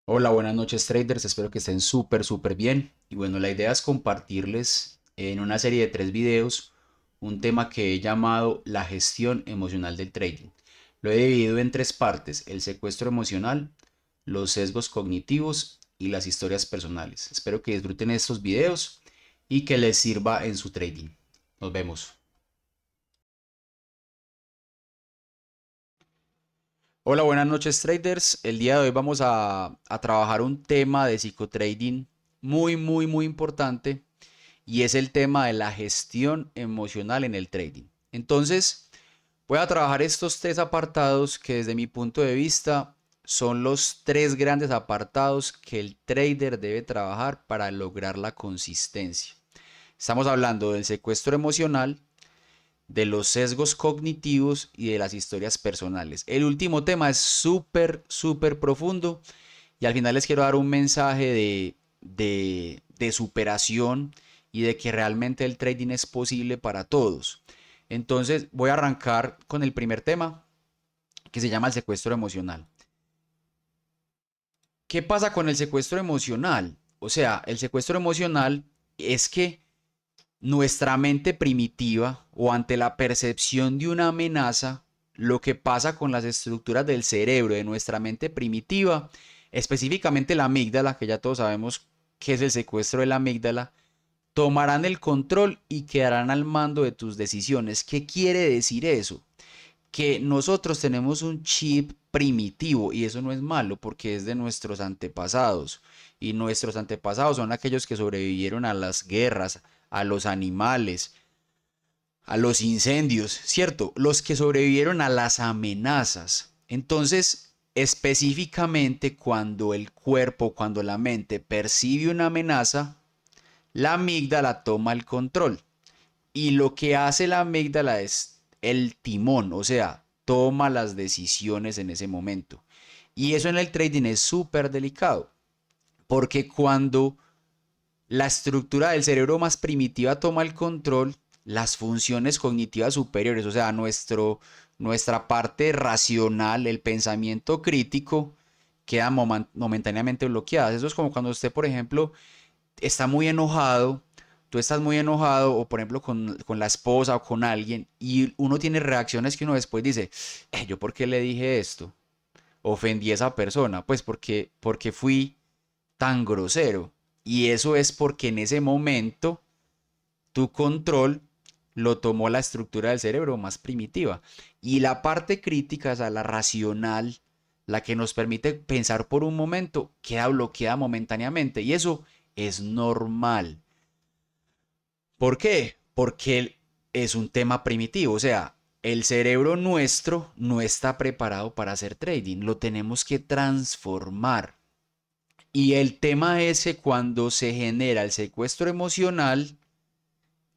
Hola, buenas noches traders, espero que estén súper bien. Y bueno, la idea es compartirles en una serie de 3 videos un tema que he llamado la gestión emocional del trading. Lo he dividido en 3 partes: el secuestro emocional, los sesgos cognitivos y las historias personales. Espero que disfruten estos videos y que les sirva en su trading. Nos vemos. Hola, buenas noches traders. El día de hoy vamos a trabajar un tema de psicotrading muy importante, y es el tema de la gestión emocional en el trading. Entonces, voy a trabajar estos 3 apartados que desde mi punto de vista son los 3 grandes apartados que el trader debe trabajar para lograr la consistencia. Estamos hablando del secuestro emocional, de los sesgos cognitivos y de las historias personales. El último tema es súper profundo, y al final les quiero dar un mensaje de superación y de que realmente el trading es posible para todos. Entonces voy a arrancar con el primer tema, que se llama el secuestro emocional. ¿Qué pasa con el secuestro emocional? O sea, el secuestro emocional es que nuestra mente primitiva, o ante la percepción de una amenaza, lo que pasa con las estructuras del cerebro de nuestra mente primitiva, específicamente la amígdala, que ya todos sabemos qué es el secuestro de la amígdala, tomarán el control y quedarán al mando de tus decisiones. ¿Qué quiere decir eso? Que nosotros tenemos un chip primitivo, y eso no es malo porque es de nuestros antepasados, y nuestros antepasados son aquellos que sobrevivieron a las guerras, a los animales, a los incendios, ¿cierto? Los que sobrevivieron a las amenazas. Entonces, específicamente cuando el cuerpo, cuando la mente percibe una amenaza, la amígdala toma el control. Y lo que hace la amígdala es el timón, o sea, toma las decisiones en ese momento. Y eso en el trading es súper delicado, porque cuando la estructura del cerebro más primitiva toma el control, las funciones cognitivas superiores, o sea, nuestra parte racional, el pensamiento crítico, quedan momentáneamente bloqueadas. Eso es como cuando usted, por ejemplo, está muy enojado, tú estás muy enojado, o por ejemplo con la esposa o con alguien, y uno tiene reacciones que uno después dice, ¿yo por qué le dije esto? Ofendí a esa persona, pues porque fui tan grosero. Y eso es porque en ese momento tu control lo tomó la estructura del cerebro más primitiva. Y la parte crítica, o sea, la racional, la que nos permite pensar por un momento, queda bloqueada momentáneamente. Y eso es normal. ¿Por qué? Porque es un tema primitivo. O sea, el cerebro nuestro no está preparado para hacer trading. Lo tenemos que transformar. Y el tema es que cuando se genera el secuestro emocional,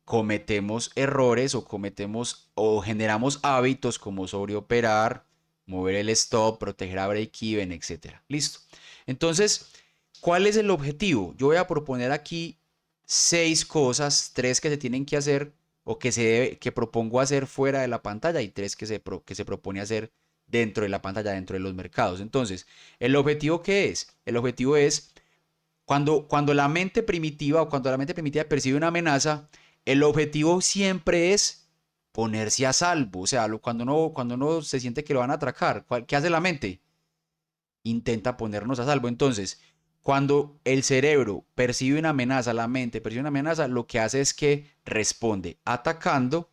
cometemos errores, o generamos hábitos como sobreoperar, mover el stop, proteger a break-even, etcétera. Listo. Entonces, ¿cuál es el objetivo? Yo voy a proponer aquí 6 cosas: 3 que se tienen que hacer, o que propongo hacer fuera de la pantalla, y 3 que se propone hacer dentro de la pantalla, dentro de los mercados. Entonces, ¿el objetivo qué es? El objetivo es cuando la mente primitiva, o cuando la mente primitiva percibe una amenaza, el objetivo siempre es ponerse a salvo. O sea, cuando uno se siente que lo van a atracar, ¿qué hace la mente? Intenta ponernos a salvo. Entonces, cuando el cerebro percibe una amenaza, la mente percibe una amenaza, lo que hace es que responde atacando,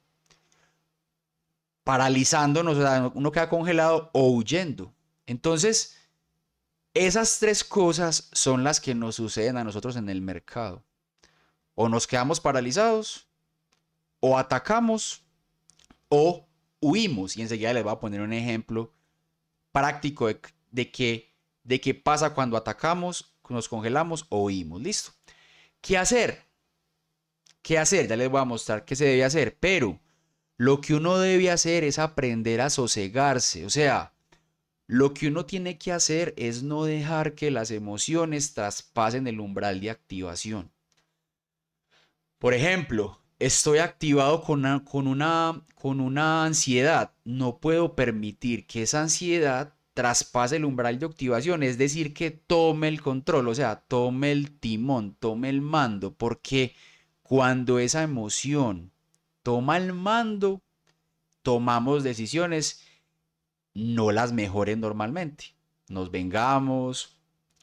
paralizándonos, o sea, uno queda congelado, o huyendo. Entonces, esas 3 cosas son las que nos suceden a nosotros en el mercado. O nos quedamos paralizados, o atacamos, o huimos. Y enseguida les voy a poner un ejemplo práctico de qué pasa cuando atacamos, nos congelamos o huimos. Listo. ¿Qué hacer? ¿Qué hacer? Ya les voy a mostrar qué se debe hacer. Pero lo que uno debe hacer es aprender a sosegarse. O sea, lo que uno tiene que hacer es no dejar que las emociones traspasen el umbral de activación. Por ejemplo, estoy activado con una ansiedad. No puedo permitir que esa ansiedad traspase el umbral de activación, es decir, que tome el control, o sea, tome el timón, tome el mando, porque cuando esa emoción toma el mando, tomamos decisiones no las mejores normalmente. Nos vengamos,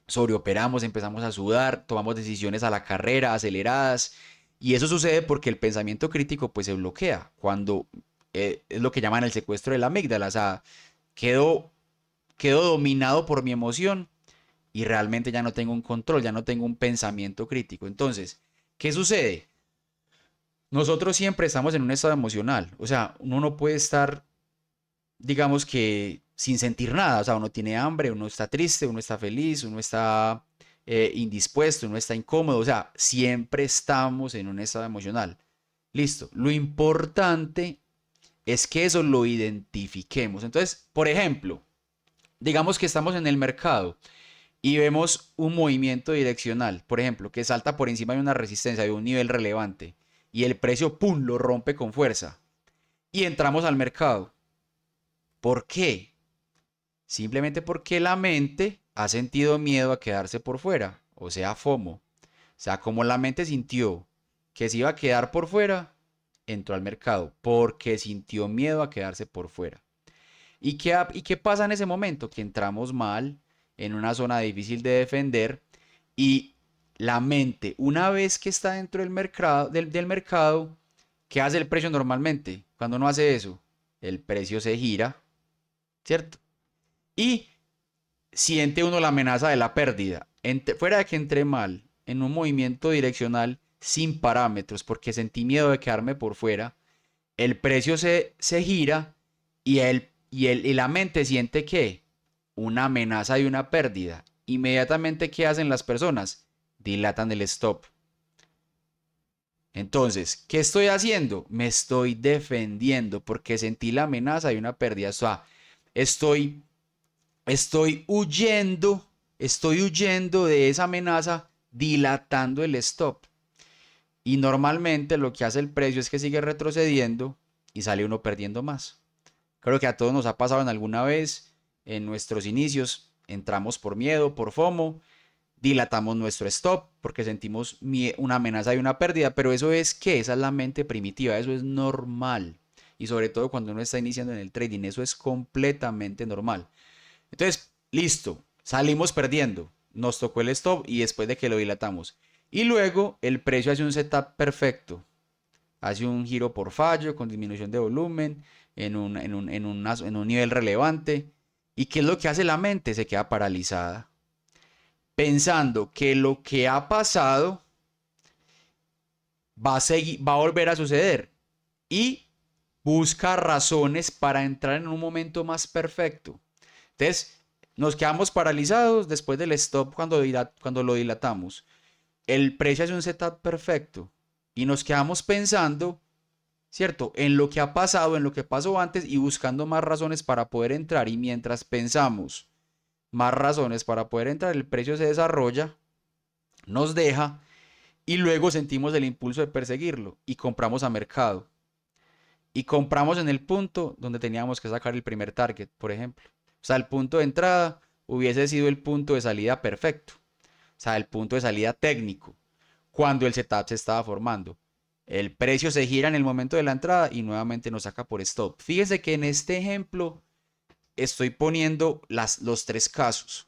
sobreoperamos, empezamos a sudar, tomamos decisiones a la carrera, aceleradas, y eso sucede porque el pensamiento crítico pues se bloquea cuando es lo que llaman el secuestro de la amígdala, o sea, quedo, quedo dominado por mi emoción y realmente ya no tengo un control, ya no tengo un pensamiento crítico. Entonces, ¿qué sucede? Nosotros siempre estamos en un estado emocional, o sea, uno no puede estar, digamos que sin sentir nada, o sea, uno tiene hambre, uno está triste, uno está feliz, uno está indispuesto, uno está incómodo, o sea, siempre estamos en un estado emocional. Listo, lo importante es que eso lo identifiquemos. Entonces, por ejemplo, digamos que estamos en el mercado y vemos un movimiento direccional, por ejemplo, que salta por encima de una resistencia de un nivel relevante y el precio, ¡pum!, lo rompe con fuerza y entramos al mercado. ¿Por qué? Simplemente porque la mente ha sentido miedo a quedarse por fuera, o sea, FOMO. O sea, como la mente sintió que se iba a quedar por fuera, entró al mercado porque sintió miedo a quedarse por fuera. ¿Y qué pasa en ese momento? Que entramos mal, en una zona difícil de defender y la mente, una vez que está dentro del mercado, ¿qué hace el precio normalmente? Cuando uno hace eso, el precio se gira, ¿cierto? Y siente uno la amenaza de la pérdida. Fuera de que entré mal en un movimiento direccional sin parámetros porque sentí miedo de quedarme por fuera, el precio se gira y la mente siente que una amenaza y una pérdida. Inmediatamente, ¿qué hacen las personas? Dilatan el stop. Entonces, ¿qué estoy haciendo? Me estoy defendiendo porque sentí la amenaza y una pérdida. O sea, estoy, estoy huyendo, estoy huyendo de esa amenaza, dilatando el stop. Y normalmente lo que hace el precio es que sigue retrocediendo y sale uno perdiendo más. Creo que a todos nos ha pasado en alguna vez en nuestros inicios. Entramos por miedo, por FOMO, dilatamos nuestro stop porque sentimos una amenaza y una pérdida, pero eso es que esa es la mente primitiva, eso es normal. Y sobre todo cuando uno está iniciando en el trading, eso es completamente normal. Entonces, listo, salimos perdiendo, nos tocó el stop y después de que lo dilatamos. Y luego el precio hace un setup perfecto, hace un giro por fallo con disminución de volumen en un nivel relevante. ¿Y qué es lo que hace la mente? Se queda paralizada, pensando que lo que ha pasado va a volver a suceder y busca razones para entrar en un momento más perfecto. Entonces, nos quedamos paralizados después del stop cuando lo dilatamos. El precio hace un setup perfecto y nos quedamos pensando, ¿cierto? En lo que ha pasado, en lo que pasó antes y buscando más razones para poder entrar. Y mientras pensamos más razones para poder entrar, el precio se desarrolla, nos deja y luego sentimos el impulso de perseguirlo y compramos a mercado. Y compramos en el punto donde teníamos que sacar el primer target, por ejemplo. O sea, el punto de entrada hubiese sido el punto de salida perfecto. O sea, el punto de salida técnico. Cuando el setup se estaba formando. El precio se gira en el momento de la entrada y nuevamente nos saca por stop. Fíjese que en este ejemplo estoy poniendo los tres casos.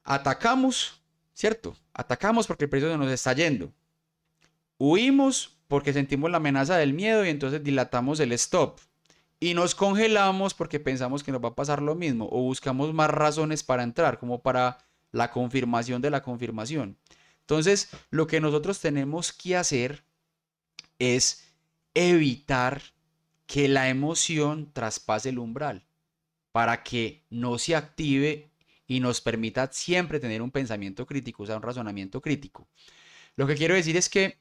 Atacamos, ¿cierto? Atacamos porque el precio se nos está yendo. Huimos porque sentimos la amenaza del miedo y entonces dilatamos el stop. Y nos congelamos porque pensamos que nos va a pasar lo mismo o buscamos más razones para entrar, como para la confirmación de la confirmación. Entonces, lo que nosotros tenemos que hacer es evitar que la emoción traspase el umbral para que no se active y nos permita siempre tener un pensamiento crítico, o sea, un razonamiento crítico. Lo que quiero decir es que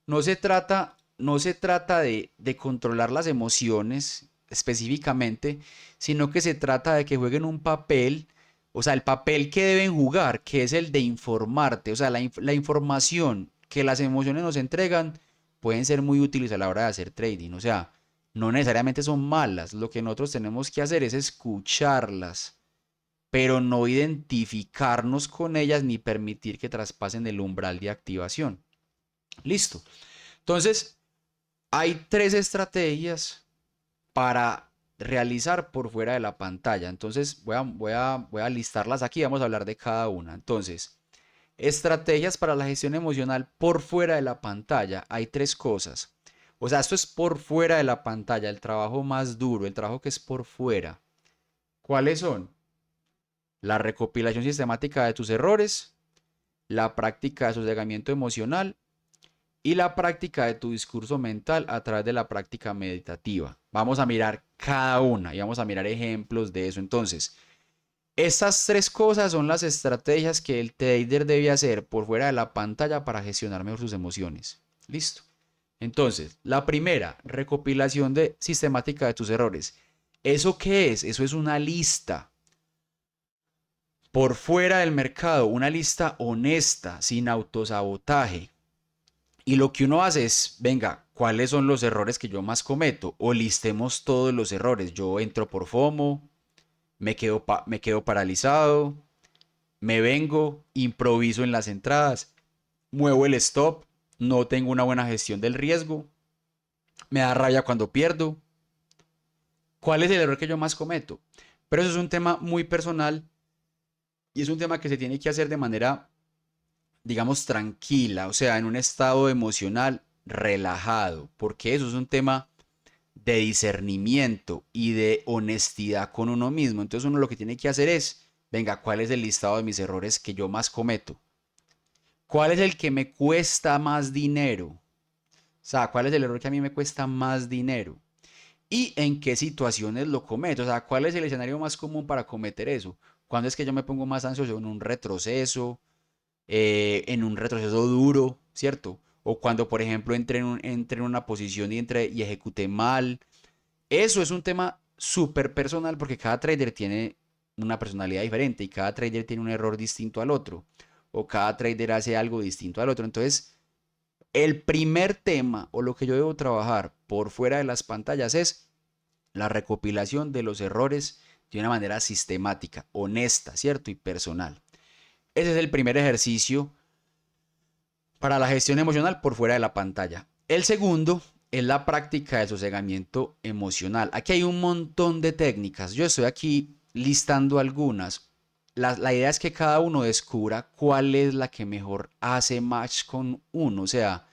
no se trata de controlar las emociones específicamente, sino que se trata de que jueguen un papel, o sea, el papel que deben jugar, que es el de informarte, o sea, la información que las emociones nos entregan pueden ser muy útiles a la hora de hacer trading, o sea, no necesariamente son malas. Lo que nosotros tenemos que hacer es escucharlas, pero no identificarnos con ellas ni permitir que traspasen el umbral de activación. Listo. Entonces, hay tres estrategias para realizar por fuera de la pantalla. Entonces, voy a listarlas aquí, vamos a hablar de cada una. Entonces, estrategias para la gestión emocional por fuera de la pantalla. Hay tres cosas. O sea, esto es por fuera de la pantalla, el trabajo más duro, el trabajo que es por fuera. ¿Cuáles son? La recopilación sistemática de tus errores, la práctica de sosegamiento emocional y la práctica de tu discurso mental a través de la práctica meditativa. Vamos a mirar cada una y vamos a mirar ejemplos de eso. Entonces, estas tres cosas son las estrategias que el trader debe hacer por fuera de la pantalla para gestionar mejor sus emociones. Listo. Entonces, la primera, recopilación de sistemática de tus errores. ¿Eso qué es? Eso es una lista por fuera del mercado, una lista honesta, sin autosabotaje. Y lo que uno hace es, venga, ¿cuáles son los errores que yo más cometo? O listemos todos los errores. Yo entro por FOMO, me quedo paralizado, me vengo, improviso en las entradas, muevo el stop, no tengo una buena gestión del riesgo, me da rabia cuando pierdo. ¿Cuál es el error que yo más cometo? Pero eso es un tema muy personal y es un tema que se tiene que hacer de manera, digamos, tranquila, o sea, en un estado emocional relajado, porque eso es un tema de discernimiento y de honestidad con uno mismo. Entonces uno lo que tiene que hacer es, venga, ¿cuál es el listado de mis errores que yo más cometo? ¿Cuál es el que me cuesta más dinero? O sea, ¿cuál es el error que a mí me cuesta más dinero? ¿Y en qué situaciones lo cometo? O sea, ¿cuál es el escenario más común para cometer eso? ¿Cuándo es que yo me pongo más ansioso? En un retroceso duro, ¿cierto? O cuando, por ejemplo, entre en una posición y ejecute mal. Eso es un tema súper personal porque cada trader tiene una personalidad diferente y cada trader tiene un error distinto al otro. O cada trader hace algo distinto al otro. Entonces, el primer tema o lo que yo debo trabajar por fuera de las pantallas es la recopilación de los errores de una manera sistemática, honesta, ¿cierto? Y personal. Ese es el primer ejercicio para la gestión emocional por fuera de la pantalla. El segundo es la práctica del sosegamiento emocional. Aquí hay un montón de técnicas. Yo estoy aquí listando algunas. La idea es que cada uno descubra cuál es la que mejor hace match con uno. O sea,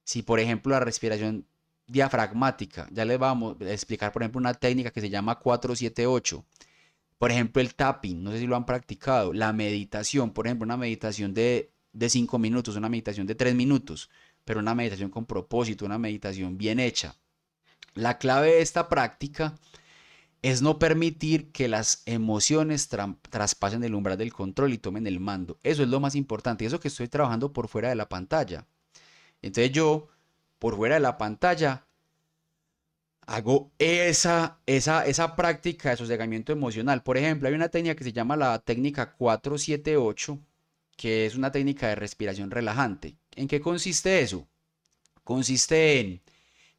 si por ejemplo la respiración diafragmática, ya les vamos a explicar por ejemplo una técnica que se llama 478. Por ejemplo, el tapping, no sé si lo han practicado. La meditación, por ejemplo, una meditación de 5 minutos, una meditación de 3 minutos, pero una meditación con propósito, una meditación bien hecha. La clave de esta práctica es no permitir que las emociones traspasen el umbral del control y tomen el mando. Eso es lo más importante. Eso que estoy trabajando por fuera de la pantalla. Entonces yo, por fuera de la pantalla, hago esa práctica de sosegamiento emocional. Por ejemplo, hay una técnica que se llama la técnica 478, que es una técnica de respiración relajante. ¿En qué consiste eso? Consiste en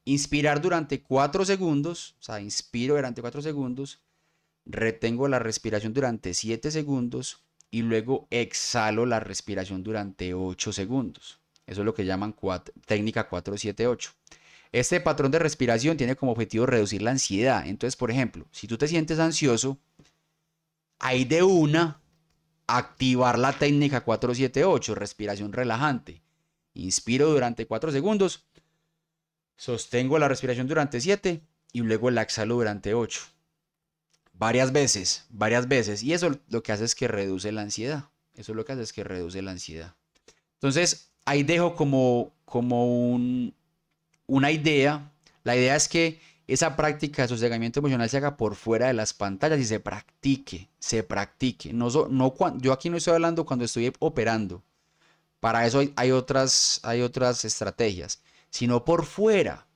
inspirar durante 4 segundos, o sea, inspiro durante 4 segundos, retengo la respiración durante 7 segundos y luego exhalo la respiración durante 8 segundos. Eso es lo que llaman técnica 478. Este patrón de respiración tiene como objetivo reducir la ansiedad. Entonces, por ejemplo, si tú te sientes ansioso, hay de una activar la técnica 478, respiración relajante. Inspiro durante 4 segundos, sostengo la respiración durante 7 y luego la exhalo durante 8. Varias veces, varias veces. Y eso lo que hace es que reduce la ansiedad. Eso lo que hace es que reduce la ansiedad. Entonces, ahí dejo una idea. La idea es que esa práctica de sosegamiento emocional se haga por fuera de las pantallas y se practique, se practique. Yo aquí no estoy hablando cuando estoy operando. Para eso hay otras estrategias, sino por fuera,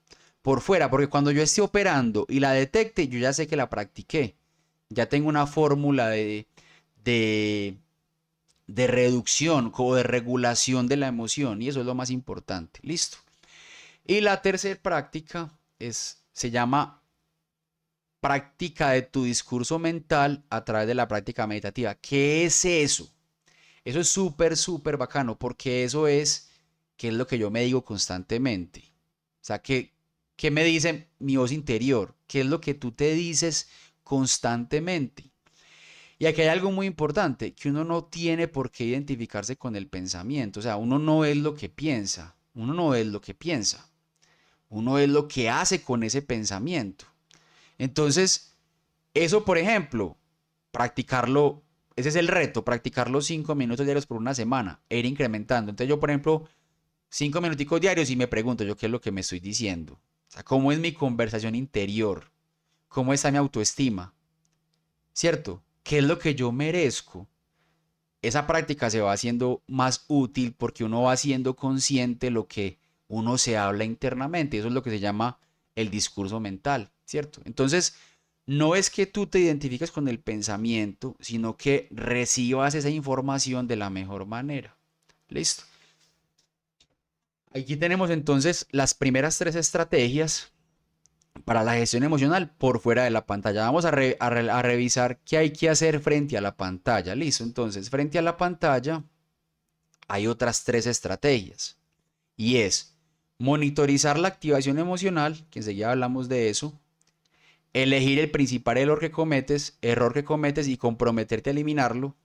porque cuando yo esté operando y la detecte, yo ya sé que la practiqué. Ya tengo una fórmula de, de reducción o de regulación de la emoción y eso es lo más importante. Listo. Y la tercera práctica se llama práctica de tu discurso mental a través de la práctica meditativa. ¿Qué es eso? Eso es súper, súper bacano porque eso es, ¿qué es lo que yo me digo constantemente? O sea, ¿qué me dice mi voz interior? ¿Qué es lo que tú te dices constantemente? Y aquí hay algo muy importante, que uno no tiene por qué identificarse con el pensamiento. O sea, uno no es lo que piensa, uno no es lo que piensa, uno es lo que hace con ese pensamiento. Entonces, eso, por ejemplo, practicarlo, ese es el reto, practicarlo 5 minutos diarios por una semana, e ir incrementando. Entonces yo, por ejemplo, 5 minuticos diarios y me pregunto yo qué es lo que me estoy diciendo. O sea, cómo es mi conversación interior, cómo está mi autoestima, ¿cierto? ¿Qué es lo que yo merezco? Esa práctica se va haciendo más útil porque uno va siendo consciente de lo que uno se habla internamente. Eso es lo que se llama el discurso mental, ¿cierto? Entonces, no es que tú te identifiques con el pensamiento, sino que recibas esa información de la mejor manera. Listo. Aquí tenemos entonces las primeras tres estrategias para la gestión emocional por fuera de la pantalla. Vamos a revisar qué hay que hacer frente a la pantalla. Listo. Entonces, frente a la pantalla hay otras tres estrategias. Y es monitorizar la activación emocional, que enseguida hablamos de eso, elegir el principal error que cometes y comprometerte a eliminarlo,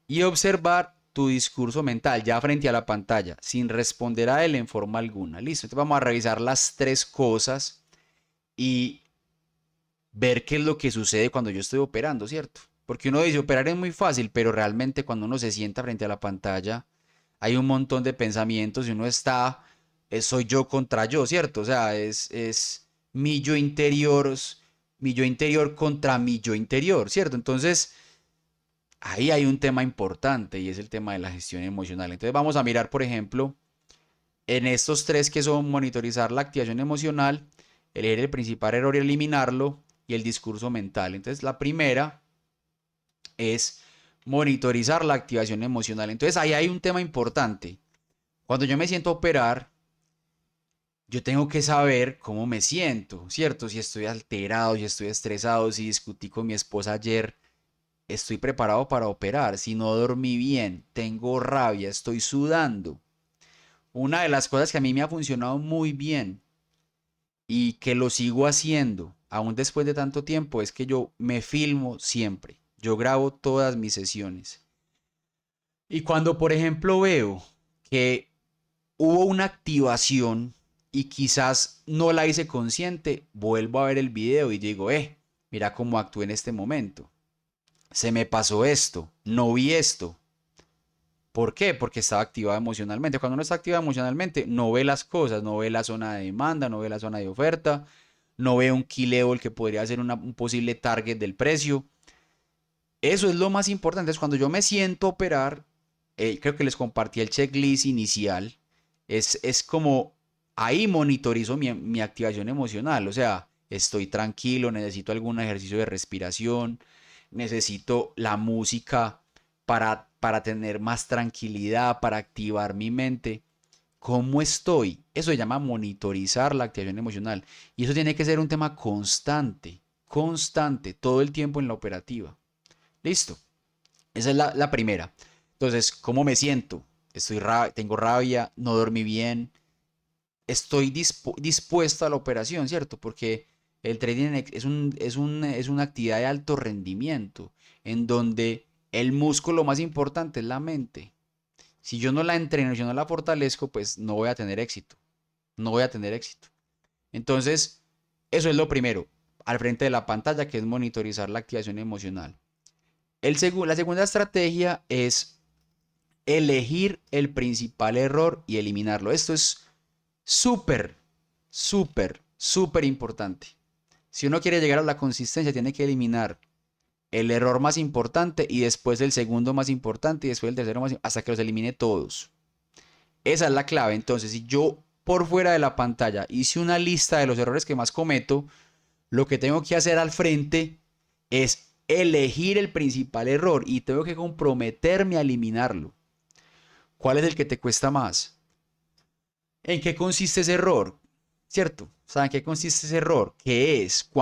y observar tu discurso mental ya frente a la pantalla, sin responder a él en forma alguna. Listo, entonces vamos a revisar las tres cosas y ver qué es lo que sucede cuando yo estoy operando, ¿cierto? Porque uno dice, operar es muy fácil, pero realmente cuando uno se sienta frente a la pantalla, hay un montón de pensamientos y uno está, soy yo contra yo, ¿cierto? O sea, es mi yo interior contra mi yo interior, ¿cierto? Entonces, ahí hay un tema importante y es el tema de la gestión emocional. Entonces, vamos a mirar, por ejemplo, en estos tres que son monitorizar la activación emocional, elegir el principal error y eliminarlo, y el discurso mental. Entonces, la primera es monitorizar la activación emocional. Entonces, ahí hay un tema importante. Cuando yo me siento a operar, yo tengo que saber cómo me siento, ¿cierto? Si estoy alterado, si estoy estresado, si discutí con mi esposa ayer, estoy preparado para operar. Si no dormí bien, tengo rabia, estoy sudando. Una de las cosas que a mí me ha funcionado muy bien y que lo sigo haciendo aún después de tanto tiempo es que yo me filmo siempre. Yo grabo todas mis sesiones. Y cuando, por ejemplo, veo que hubo una activación y quizás no la hice consciente, vuelvo a ver el video y digo, mira cómo actué en este momento. Se me pasó esto, no vi esto. ¿Por qué? Porque estaba activado emocionalmente. Cuando uno está activado emocionalmente, no ve las cosas, no ve la zona de demanda, no ve la zona de oferta, no ve un key level que podría ser un posible target del precio. Eso es lo más importante. Es cuando yo me siento a operar, creo que les compartí el checklist inicial. Es como ahí monitorizo mi activación emocional. O sea, estoy tranquilo, necesito algún ejercicio de respiración, necesito la música para tener más tranquilidad, para activar mi mente. ¿Cómo estoy? Eso se llama monitorizar la activación emocional. Y eso tiene que ser un tema constante, constante, todo el tiempo en la operativa. Listo. Esa es la primera. Entonces, ¿cómo me siento? Tengo rabia, no dormí bien, estoy dispuesto a la operación, ¿cierto? Porque el trading es una actividad de alto rendimiento, en donde el músculo más importante es la mente. Si yo no la entreno, si yo no la fortalezco, pues no voy a tener éxito. No voy a tener éxito. Entonces, eso es lo primero, al frente de la pantalla, que es monitorizar la activación emocional. La segunda estrategia es elegir el principal error y eliminarlo. Esto es súper, súper, súper importante. Si uno quiere llegar a la consistencia, tiene que eliminar el error más importante y después el segundo más importante y después el tercero más importante, hasta que los elimine todos. Esa es la clave. Entonces, si yo por fuera de la pantalla hice una lista de los errores que más cometo, lo que tengo que hacer al frente es elegir el principal error y tengo que comprometerme a eliminarlo. ¿Cuál es el que te cuesta más? ¿En qué consiste ese error? ¿Cierto? ¿Saben qué consiste ese error? ¿Qué es?